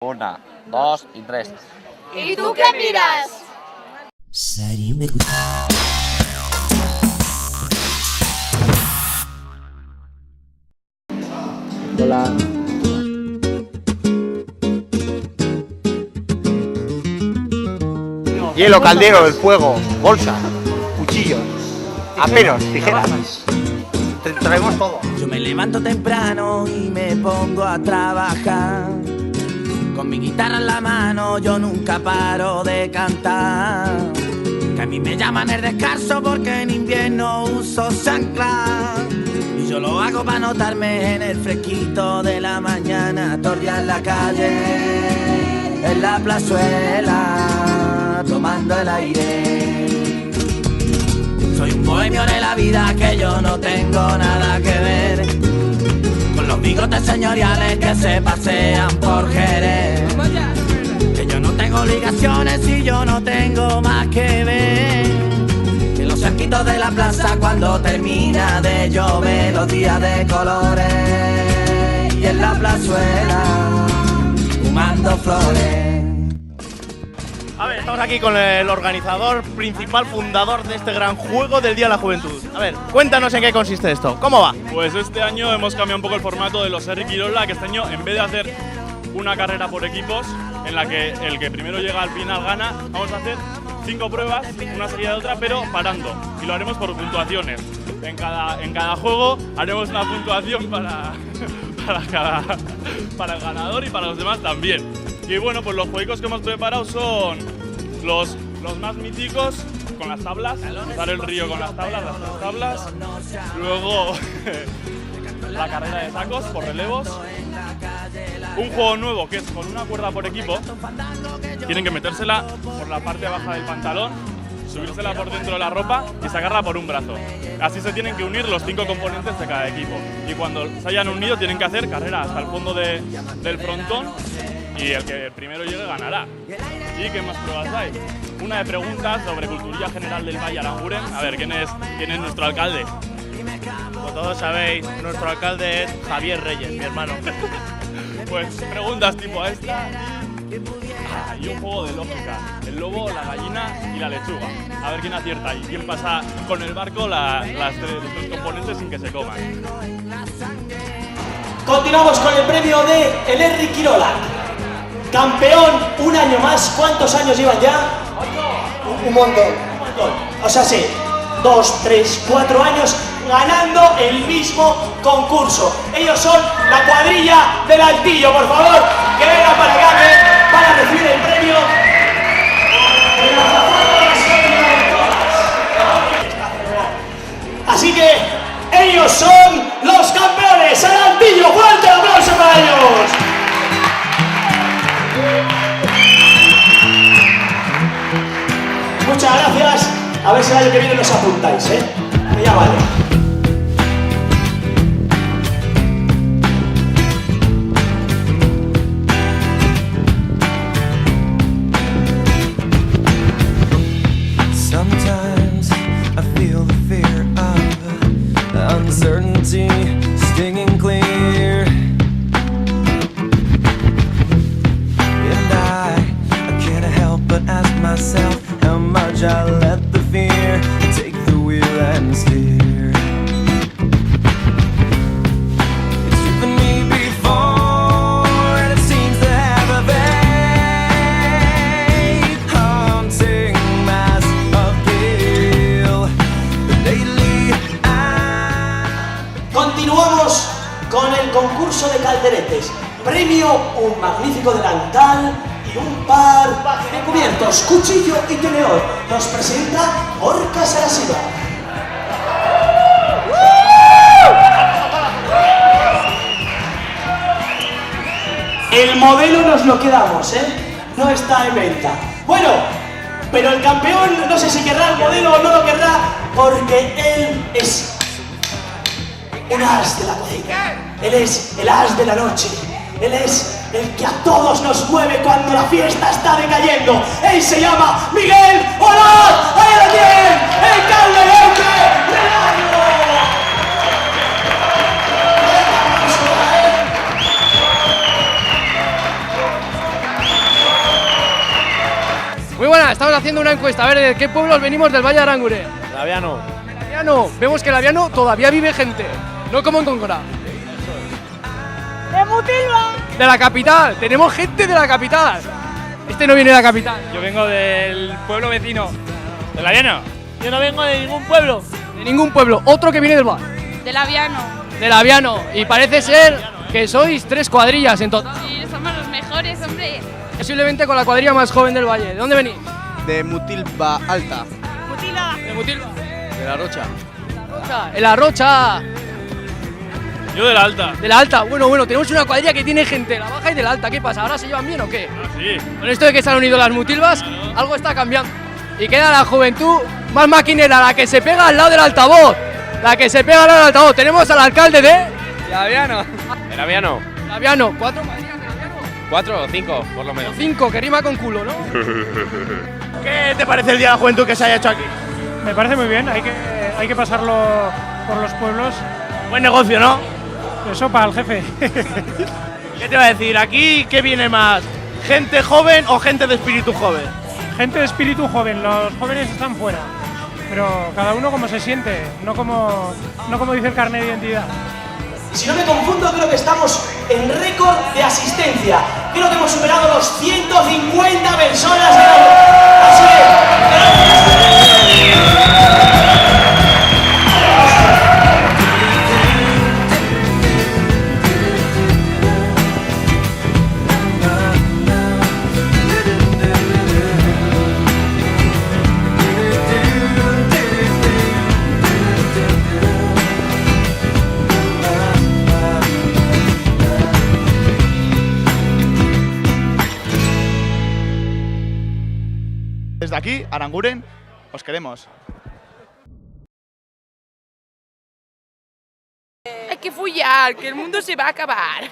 Una, dos y tres. ¿Y tú qué miras? Hola. Hielo, caldero, el fuego, bolsa, cuchillos, aperos, tijeras. Traemos todo. Yo me levanto temprano y me pongo a trabajar. Con mi guitarra en la mano yo nunca paro de cantar. Que a mí me llaman el descanso porque en invierno uso chancla. Y yo lo hago para notarme en el fresquito de la mañana. Torrear en la calle, en la plazuela, tomando el aire. Soy un bohemio de la vida, que yo no tengo nada que ver con los bigotes señoriales que se pasean por Jerez. Que yo no tengo obligaciones y yo no tengo más que ver que los cerquitos de la plaza cuando termina de llover, los días de colores y en la plazuela fumando flores. A ver, estamos aquí con el organizador principal, fundador de este gran juego del Día de la Juventud. A ver, cuéntanos en qué consiste esto, ¿cómo va? Pues este año hemos cambiado un poco el formato de los Herri Quirola, que este año, en vez de hacer una carrera por equipos, en la que el que primero llega al final gana, vamos a hacer 5 pruebas, una seguida de otra, pero parando. Y lo haremos por puntuaciones. En cada juego haremos una puntuación para el ganador y para los demás también. Y bueno, pues los juegos que hemos preparado son los más míticos, con las tablas, cruzar el río con las tablas, las 3 tablas. Luego la carrera de sacos por relevos. Un juego nuevo que es con una cuerda por equipo. Tienen que metérsela por la parte baja del pantalón, subírsela por dentro de la ropa y sacarla por un brazo. Así se tienen que unir los 5 componentes de cada equipo. Y cuando se hayan unido tienen que hacer carrera hasta el fondo del frontón. Y el que primero llegue ganará. ¿Y qué más pruebas hay? Una de preguntas sobre cultura general del Valle Aranguren. A ver, ¿quién es nuestro alcalde? Como todos sabéis, nuestro alcalde es Javier Reyes, mi hermano. Pues preguntas tipo a esta. Y un juego de lógica. El lobo, la gallina y la lechuga. A ver quién acierta y quién pasa con el barco los 3 componentes sin que se coman. Continuamos con el premio de el Herri Quirola. Campeón un año más. ¿Cuántos años llevan ya? Un montón. O sea, sí, 2, 3, 4 años ganando el mismo concurso. Ellos son la cuadrilla del Altillo, por favor, que vengan para acá para recibir el premio. Así que ellos son los campeones. ¡El Altillo! ¡Fuerte el aplauso para ellos! Muchas gracias. A ver si el año que viene nos apuntáis, que ya vale. Sometimes I feel the fear of the uncertainty stinging clear. And I can't help but ask myself how much I let the fear take the wheel and steer. It's driven me before, and it seems to have a vague, haunting mass of guilt. But lately Continuamos con el concurso de calderetes. Premio un magnífico delantal y un par de cubiertos, cuchillo y tenedor. Nos presenta Orca Sarasiva. El modelo nos lo quedamos, no está en venta. Bueno, pero el campeón no sé si querrá el modelo o no lo querrá, porque él es un as de la cocina. Él es el as de la noche. Él es el que a todos nos mueve cuando la fiesta está decayendo. Él se llama Miguel Olaz. ¡Ahí lo tienen! ¡El calderete del año! Muy buenas, estamos haciendo una encuesta. A ver, ¿de qué pueblos venimos del Valle de Aranguren? Laviano. Laviano. Vemos que en Laviano todavía vive gente, no como en Góngora. ¡De Mutilva! De la capital, tenemos gente de la capital. Este no viene de la capital. Yo vengo del pueblo vecino. ¿De Laviano? Yo no vengo de ningún pueblo. De ningún pueblo, otro que viene del bar. De Laviano. De Laviano. Y parece ser que sois 3 cuadrillas en total. Sí, somos los mejores, hombre. Posiblemente con la cuadrilla más joven del valle. ¿De dónde venís? De Mutilva Alta. Mutilva. De Mutilva. De La Rocha. En La Rocha. Yo de la alta. De la alta. Bueno, tenemos una cuadrilla que tiene gente de la baja y de la alta. ¿Qué pasa? ¿Ahora se llevan bien o qué? Ah, sí. Con esto de que se han unido las Mutilvas, algo está cambiando. Y queda la juventud más maquinera, la que se pega al lado del altavoz. La que se pega al lado del altavoz. Tenemos al alcalde de Laviano. De Laviano. Laviano. 4 cuadrillas de Laviano. 4 o 5, por lo menos. 5, que rima con culo, ¿no? ¿Qué te parece el Día de la Juventud que se haya hecho aquí? Me parece muy bien, hay que pasarlo por los pueblos. Buen negocio, ¿no? Eso para el jefe. ¿Qué te va a decir? ¿Aquí qué viene más? ¿Gente joven o gente de espíritu joven? Gente de espíritu joven, los jóvenes están fuera. Pero cada uno como se siente, no como dice el carnet de identidad. Si no me confundo, creo que estamos en récord de asistencia. Creo que hemos superado los 150 personas. Así Desde aquí, Aranguren, os queremos. Hay que follar, que el mundo se va a acabar.